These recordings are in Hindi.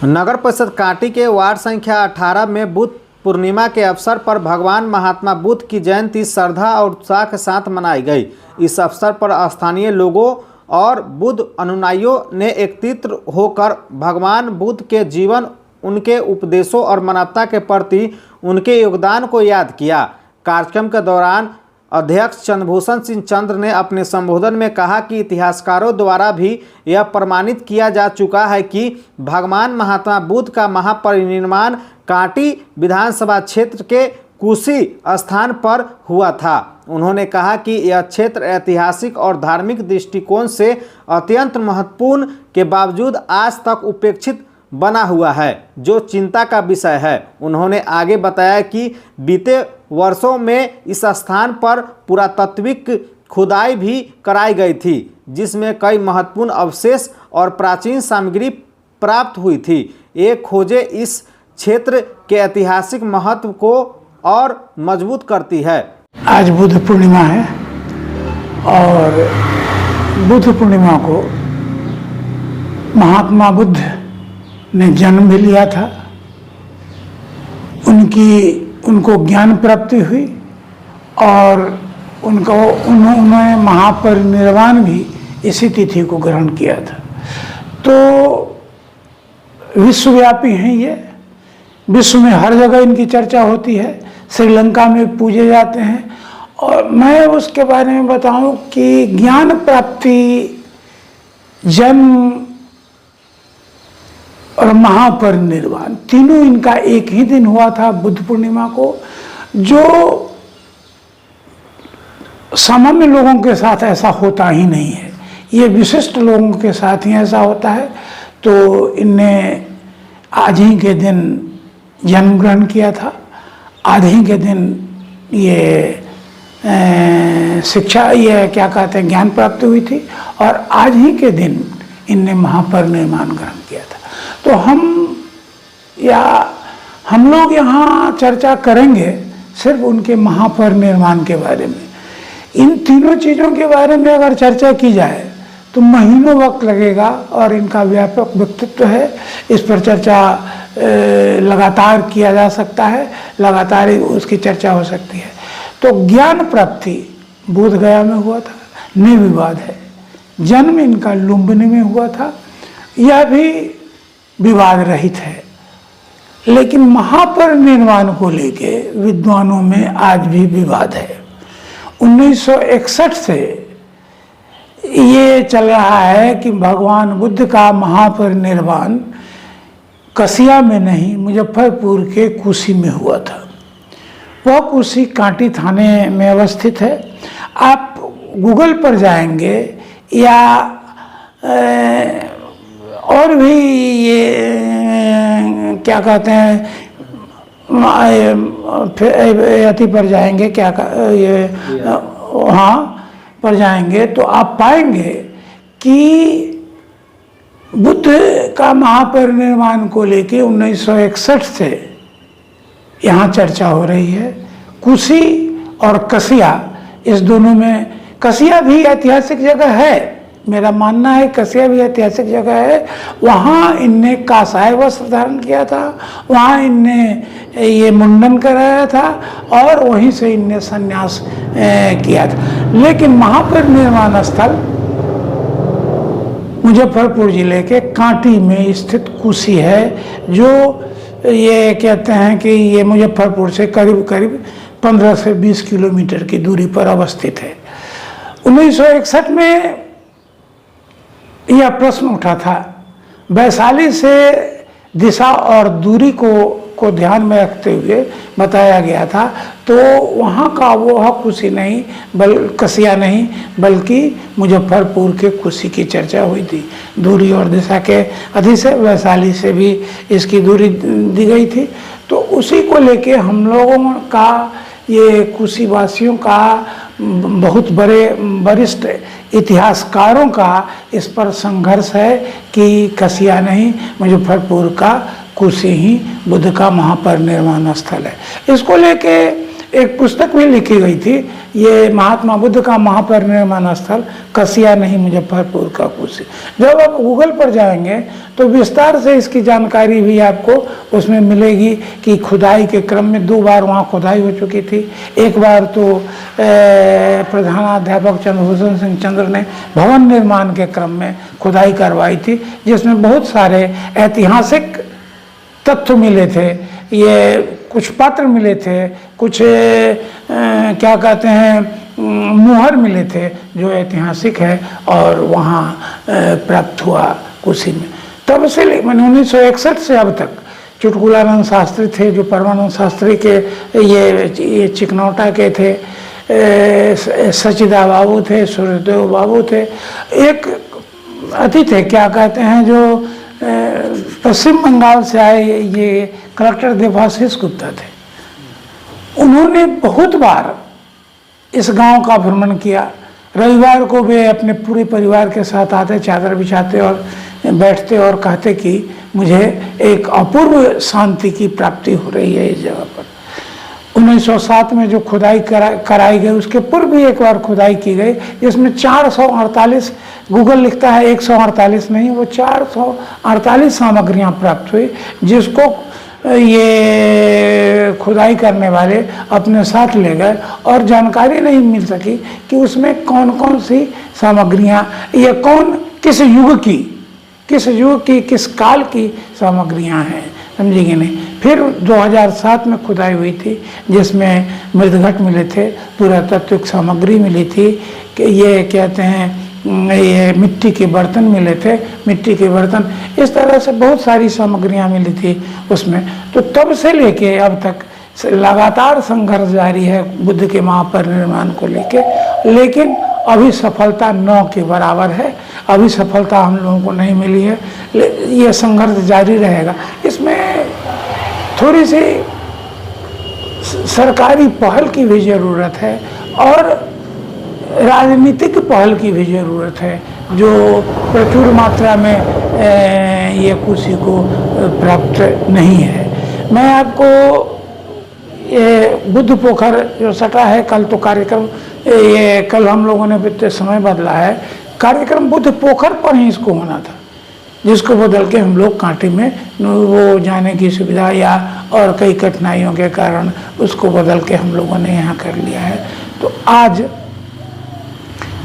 नगर परिषद कांटी के वार्ड संख्या 18 में बुद्ध पूर्णिमा के अवसर पर भगवान महात्मा बुद्ध की जयंती श्रद्धा और उत्साह के साथ मनाई गई। इस अवसर पर स्थानीय लोगों और बुद्ध अनुयायियों ने एकत्रित होकर भगवान बुद्ध के जीवन, उनके उपदेशों और मानवता के प्रति उनके योगदान को याद किया। कार्यक्रम के दौरान अध्यक्ष चंद्रभूषण सिंह चंद्र ने अपने संबोधन में कहा कि इतिहासकारों द्वारा भी यह प्रमाणित किया जा चुका है कि भगवान महात्मा बुद्ध का महापरिनिर्वाण कांटी विधानसभा क्षेत्र के कुशी स्थान पर हुआ था। उन्होंने कहा कि यह क्षेत्र ऐतिहासिक और धार्मिक दृष्टिकोण से अत्यंत महत्वपूर्ण के बावजूद आज तक उपेक्षित बना हुआ है, जो चिंता का विषय है। उन्होंने आगे बताया कि बीते वर्षों में इस स्थान पर पुरातात्विक खुदाई भी कराई गई थी, जिसमें कई महत्वपूर्ण अवशेष और प्राचीन सामग्री प्राप्त हुई थी। ये खोजें इस क्षेत्र के ऐतिहासिक महत्व को और मजबूत करती है। आज बुद्ध पूर्णिमा है और बुद्ध पूर्णिमा को महात्मा बुद्ध ने जन्म भी लिया था। उनको ज्ञान प्राप्ति हुई और उन्होंने महापरिनिर्वाण भी इसी तिथि को ग्रहण किया था। तो विश्वव्यापी हैं ये, विश्व में हर जगह इनकी चर्चा होती है। श्रीलंका में पूजे जाते हैं। और मैं उसके बारे में बताऊं कि ज्ञान प्राप्ति, जन्म और महापरिनिर्वाण तीनों इनका एक ही दिन हुआ था बुद्ध पूर्णिमा को, जो सामान्य लोगों के साथ ऐसा होता ही नहीं है। ये विशिष्ट लोगों के साथ ही ऐसा होता है। तो इनने आज ही के दिन जन्म ग्रहण किया था, आज ही के दिन ये शिक्षा, ये क्या कहते हैं, ज्ञान प्राप्ति हुई थी और आज ही के दिन इनने महापरिनिर्वाण ग्रहण किया था। तो हम लोग यहाँ चर्चा करेंगे सिर्फ उनके महापरिनिर्वाण के बारे में। इन तीनों चीज़ों के बारे में अगर चर्चा की जाए तो महीनों वक्त लगेगा और इनका व्यापक व्यक्तित्व है। इस पर चर्चा लगातार किया जा सकता है, लगातार उसकी चर्चा हो सकती है। तो ज्ञान प्राप्ति बोध गया में हुआ था, निर्विवाद है। जन्म इनका लुम्बिनी में हुआ था, यह भी विवाद रहित है। लेकिन महापरिनिर्वाण को लेके विद्वानों में आज भी विवाद है। 1961 से ये चल रहा है कि भगवान बुद्ध का महापरिनिर्वाण कसिया में नहीं, मुजफ्फरपुर के कुशी में हुआ था। वह कुशी कांटी थाने में अवस्थित है। आप गूगल पर जाएंगे या और भी ये क्या कहते हैं, अति पर जाएंगे, ये हाँ पर जाएंगे तो आप पाएंगे कि बुद्ध का महापरिनिर्वाण को लेके 1961 से यहाँ चर्चा हो रही है। कुशी और कसिया, इस दोनों में, कसिया भी ऐतिहासिक जगह है, मेरा मानना है कसिया भी ऐतिहासिक जगह है। वहाँ इनने कासाय वस्त्र धारण किया था, वहाँ इनने ये मुंडन कराया था और वहीं से इनने संन्यास किया था। लेकिन महापरिनिर्वाण स्थल मुजफ्फरपुर जिले के कांटी में स्थित कुशी है, जो ये कहते हैं कि ये मुजफ्फरपुर से करीब करीब 15 से 20 किलोमीटर की दूरी पर अवस्थित है। 1961 में यह प्रश्न उठा था। वैशाली से दिशा और दूरी को ध्यान में रखते हुए बताया गया था। तो वहाँ का वो कुशी नहीं, कसिया नहीं, बल्कि मुजफ्फरपुर के कुशी की चर्चा हुई थी। दूरी और दिशा के अधिक से वैशाली से भी इसकी दूरी दी गई थी। तो उसी को लेके हम लोगों का, ये कुशी वासियों का, बहुत बड़े वरिष्ठ इतिहासकारों का इस पर संघर्ष है कि कसिया नहीं, मुजफ्फरपुर का कुशी ही बुद्ध का महापरिनिर्वाण स्थल है। इसको लेके एक पुस्तक भी लिखी गई थी, ये महात्मा बुद्ध का महापरिनिर्वाण स्थल कसिया नहीं मुजफ्फरपुर का कुर्सी। जब आप गूगल पर जाएंगे तो विस्तार से इसकी जानकारी भी आपको उसमें मिलेगी कि खुदाई के क्रम में 2 बार वहाँ खुदाई हो चुकी थी। एक बार तो प्रधानाध्यापक चंद्रभूषण सिंह चंद्र ने भवन निर्माण के क्रम में खुदाई करवाई थी, जिसमें बहुत सारे ऐतिहासिक तथ्य मिले थे। ये कुछ पत्र मिले थे, कुछ क्या कहते हैं मुहर मिले थे जो ऐतिहासिक है और वहाँ प्राप्त हुआ कुशी में। तब से मैंने 1961 से अब तक चुटकुलानंद शास्त्री थे जो परमानंद शास्त्री के ये चिकनौटा के थे, सचिदा बाबू थे, सूर्यदेव बाबू थे, एक अति थे क्या कहते हैं जो पश्चिम बंगाल से आए ये कलेक्टर देवाशीष गुप्ता थे। उन्होंने बहुत बार इस गांव का भ्रमण किया। रविवार को वे अपने पूरे परिवार के साथ आते, चादर बिछाते और बैठते और कहते कि मुझे एक अपूर्व शांति की प्राप्ति हो रही है इस जगह पर। 1907 में जो खुदाई कराई गई उसके पूर्व भी एक बार खुदाई की गई, जिसमें 448, गूगल लिखता है 148 नहीं, वो 448 सामग्रियां प्राप्त हुई, जिसको ये खुदाई करने वाले अपने साथ ले गए और जानकारी नहीं मिल सकी कि उसमें कौन कौन सी सामग्रियां, ये कौन किस युग की किस काल की सामग्रियां हैं, समझेंगे नहीं। फिर 2007 में खुदाई हुई थी जिसमें मृदघट मिले थे, पुरातात्विक सामग्री मिली थी कि ये कहते हैं ये मिट्टी के बर्तन मिले थे, मिट्टी के बर्तन, इस तरह से बहुत सारी सामग्रियां मिली थी उसमें। तो तब से लेके अब तक लगातार संघर्ष जारी है बुद्ध के महापरिनिर्वाण को लेके, लेकिन अभी सफलता 9 के बराबर है, अभी सफलता हम लोगों को नहीं मिली है। ये संघर्ष जारी रहेगा। इसमें थोड़ी सी सरकारी पहल की भी ज़रूरत है और राजनीतिक पहल की भी ज़रूरत है, जो प्रचुर मात्रा में ये कुशी को प्राप्त नहीं है। मैं आपको ये बुद्ध पोखर जो सटा है, कल तो कार्यक्रम ये कल हम लोगों ने बीते समय बदला है, कार्यक्रम बुद्ध पोखर पर ही इसको होना था, जिसको बदल के हम लोग कांटी में वो जाने की सुविधा या और कई कठिनाइयों के कारण उसको बदल के हम लोगों ने यहाँ कर लिया है। तो आज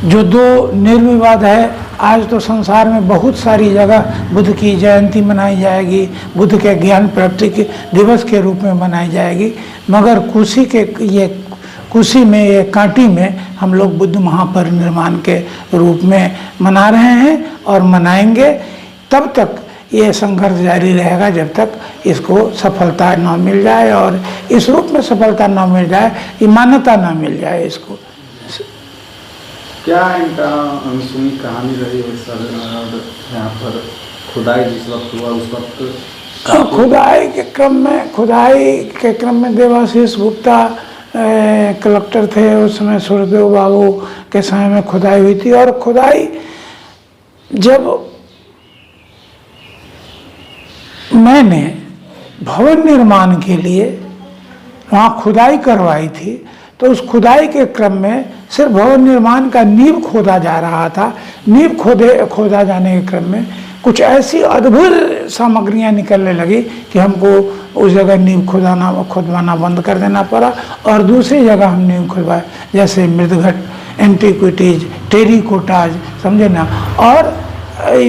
जो 2 निर्विवाद है, आज तो संसार में बहुत सारी जगह बुद्ध की जयंती मनाई जाएगी, बुद्ध के ज्ञान प्राप्ति के दिवस के रूप में मनाई जाएगी, मगर कुशी में ये कांटी में हम लोग बुद्ध महापरिनिर्वाण के रूप में मना रहे हैं और मनाएंगे। तब तक ये संघर्ष जारी रहेगा जब तक इसको सफलता न मिल जाए, और इस रूप में सफलता न मिल जाए, ये मान्यता न मिल जाए इसको। क्या इनका अनसुनी कहानी रही है सर? यहाँ पर खुदाई जिस वक्त हुआ उस वक्त खुदाई के क्रम में देवाशीष गुप्ता कलेक्टर थे उस समय, सूर्यदेव बाबू के समय में खुदाई हुई थी। और खुदाई जब मैंने भवन निर्माण के लिए वहाँ खुदाई करवाई थी, तो उस खुदाई के क्रम में सिर्फ भवन निर्माण का नींव खोदा जा रहा था। नींव खोदा जाने के क्रम में कुछ ऐसी अद्भुत सामग्रियां निकलने लगी कि हमको उस जगह नींव खुदवाना बंद कर देना पड़ा और दूसरी जगह हम नींव खुदवाए, जैसे मृदघट, एंटीक्विटीज, टेरिकोटाज, समझे ना, और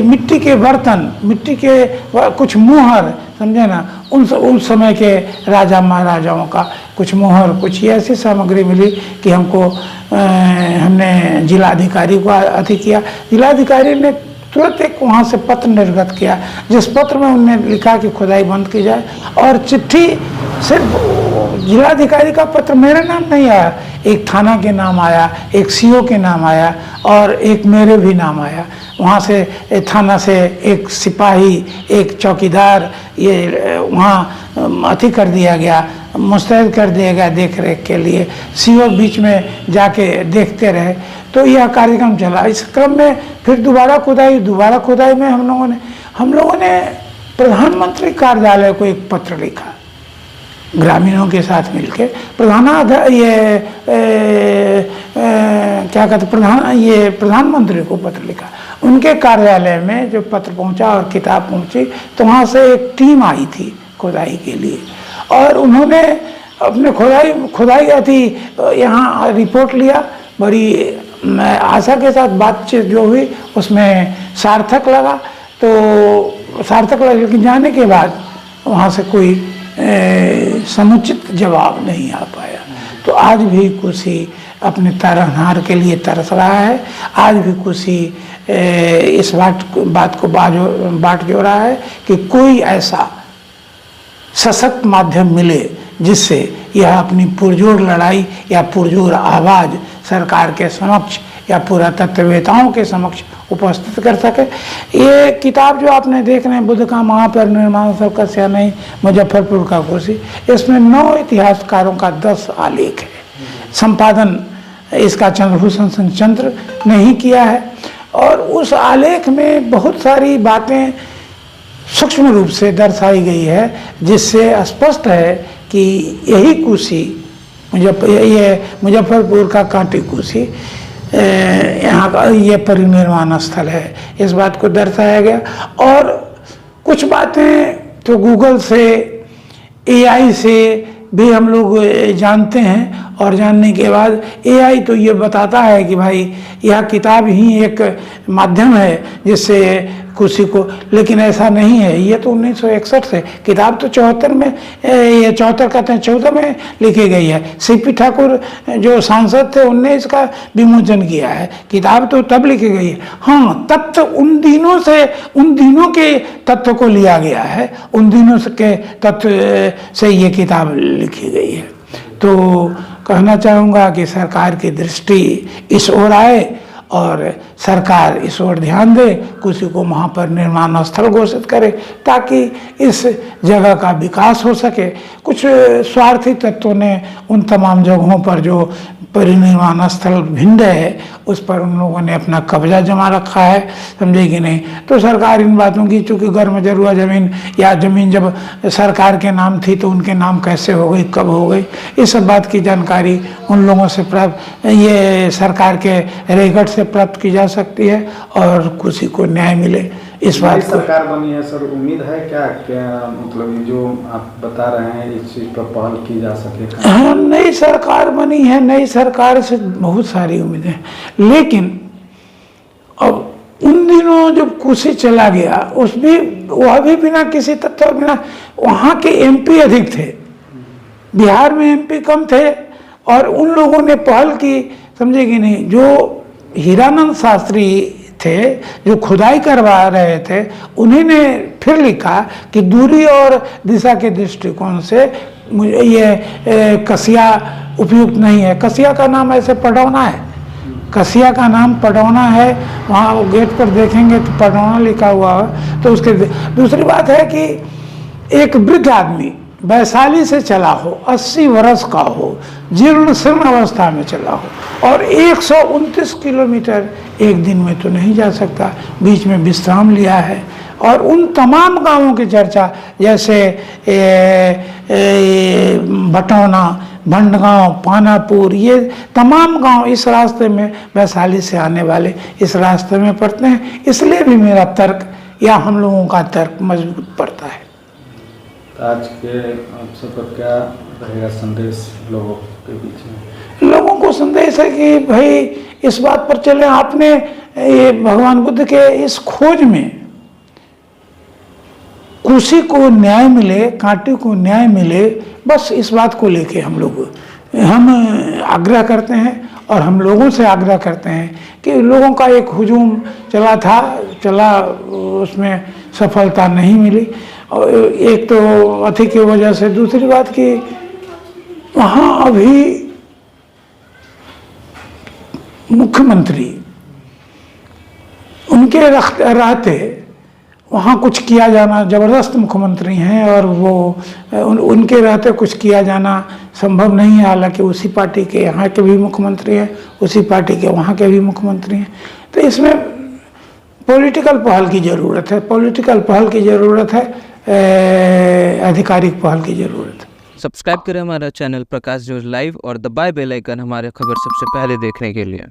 मिट्टी के बर्तन, मिट्टी के कुछ मुहर, समझे ना, उन समय के राजा महाराजाओं का कुछ मुहर, कुछ ऐसी सामग्री मिली कि हमको हमने जिलाधिकारी को अति किया। जिलाधिकारी ने तुरंत एक वहाँ से पत्र निर्गत किया, जिस पत्र में उन्होंने लिखा कि खुदाई बंद की जाए, और चिट्ठी सिर्फ जिलाधिकारी का पत्र मेरे नाम नहीं आया, एक थाना के नाम आया, एक सीओ के नाम आया और एक मेरे भी नाम आया। वहाँ से थाना से एक सिपाही, एक चौकीदार, ये वहाँ अति कर दिया गया, मुस्तैद कर दिया गया देख रेख के लिए। सीओ बीच में जाके देखते रहे। तो यह कार्यक्रम चला। इस क्रम में फिर दोबारा खुदाई में हम लोगों ने प्रधानमंत्री कार्यालय को एक पत्र लिखा ग्रामीणों के साथ मिलके प्रधानमंत्री को पत्र लिखा। उनके कार्यालय में जो पत्र पहुंचा और किताब पहुंची तो वहाँ से एक टीम आई थी खुदाई के लिए, और उन्होंने अपने खुदाई थी यहाँ रिपोर्ट लिया। बड़ी आशा के साथ बातचीत जो हुई उसमें सार्थक लगा, तो सार्थक लगा, लेकिन जाने के बाद वहाँ से कोई समुचित जवाब नहीं आ पाया। तो आज भी कुर्सी अपने तारनहार के लिए तरस रहा है। आज भी कुर्सी इस बात को बाट जो रहा है कि कोई ऐसा सशक्त माध्यम मिले जिससे यह अपनी पुरजोर लड़ाई या पुरजोर आवाज़ सरकार के समक्ष या पुरातत्ववेताओं के समक्ष उपस्थित कर सके। ये किताब जो आपने देख रहे हैं, बुद्ध का महापरिनिर्वाण स्थल का स्याही मुजफ्फरपुर का कुर्सी, इसमें 9 इतिहासकारों का 10 आलेख है। संपादन इसका चंद्रभूषण सिंह चंद्र ने ही किया है, और उस आलेख में बहुत सारी बातें सूक्ष्म रूप से दर्शाई गई है, जिससे स्पष्ट है कि यही कुर्सी मुजफ्फरपुर का कांटी कुर्सी यहाँ का ये परिनिर्वाण स्थल है, इस बात को दर्शाया गया। और कुछ बातें तो गूगल से, एआई से भी हम लोग जानते हैं, और जानने के बाद एआई तो ये बताता है कि भाई यह किताब ही एक माध्यम है जिससे कुर्सी को, लेकिन ऐसा नहीं है। ये तो 1961 से, किताब तो 74 में, ये 74 कहते हैं 14 में लिखी गई है। सीपी ठाकुर जो सांसद थे उनने इसका विमोचन किया है। किताब तो तब लिखी गई है। हाँ, तब तो उन दिनों के तत्व को लिया गया है, उन दिनों के तत्व से ये किताब लिखी गई है। तो कहना चाहूँगा कि सरकार की दृष्टि इस ओर आए और सरकार इस ओर ध्यान दे, कुर्सी को महापरिनिर्वाण स्थल घोषित करे ताकि इस जगह का विकास हो सके। कुछ स्वार्थी तत्वों ने उन तमाम जगहों पर जो परिनिर्वाण स्थल भिंड है उस पर उन लोगों ने अपना कब्जा जमा रखा है, समझे कि नहीं। तो सरकार इन बातों की, चूँकि गर्म जरुआ जमीन या जमीन जब सरकार के नाम थी तो उनके नाम कैसे हो गई, कब हो गई, इस सब बात की जानकारी उन लोगों से प्राप्त, ये सरकार के रेकॉर्ड से प्राप्त की जा सकती है और कुर्सी को न्याय मिले। इस बात को सरकार बनी है सर, उम्मीद है क्या मतलब जो आप बता रहे हैं इस चीज़ पर पहल की जा सके? हाँ, नई सरकार बनी है, नई सरकार से बहुत सारी उम्मीदें हैं, लेकिन अब उन दिनों जब कुर्सी चला गया वह भी बिना किसी तत्व, बिना, वहाँ के एमपी अधिक थे, बिहार में एमपी कम थे, और उन लोगों ने पहल की, समझे कि नहीं। जो हीरानंद शास्त्री थे जो खुदाई करवा रहे थे, उन्हीं ने फिर लिखा कि दूरी और दिशा के दृष्टिकोण से मुझे ये कसिया उपयुक्त नहीं है। कसिया का नाम ऐसे पडौना है, कसिया का नाम पडौना है, वहाँ गेट पर देखेंगे तो पडौना लिखा हुआ है। तो उसके दूसरी बात है कि एक वृद्ध आदमी वैशाली से चला हो, 80 वर्ष का हो, जीर्ण शीर्ण अवस्था में चला हो, और 129 किलोमीटर एक दिन में तो नहीं जा सकता, बीच में विश्राम लिया है। और उन तमाम गांवों की चर्चा, जैसे बटौना, भंडगांव, पानापुर, ये तमाम गांव इस रास्ते में, वैशाली से आने वाले इस रास्ते में पड़ते हैं। इसलिए भी मेरा तर्क या हम लोगों का तर्क मजबूत पड़ता है। आज के अवसर पर क्या रहेगा संदेश लोगों के बीच में? लोगों को संदेश है कि भाई इस बात पर चले, आपने ये भगवान बुद्ध के इस खोज में कुर्सी को न्याय मिले, कांटे को न्याय मिले, बस इस बात को लेके हम आग्रह करते हैं और हम लोगों से आग्रह करते हैं कि लोगों का एक हुजूम चला, उसमें सफलता नहीं मिली। और एक तो अति की वजह से, दूसरी बात कि वहाँ अभी मुख्यमंत्री उनके रहते वहाँ कुछ किया जाना, ज़बरदस्त मुख्यमंत्री हैं और वो उनके रहते कुछ किया जाना संभव नहीं है। हालांकि उसी पार्टी के यहाँ के भी मुख्यमंत्री हैं, उसी पार्टी के वहाँ के भी मुख्यमंत्री हैं। तो इसमें पॉलिटिकल पहल की ज़रूरत है, पॉलिटिकल पहल की ज़रूरत है, आधिकारिक पहल की ज़रूरत है। सब्सक्राइब करें हमारा चैनल प्रकाश न्यूज़ लाइव और दबाए बेल आइकन हमारे खबर सबसे पहले देखने के लिए।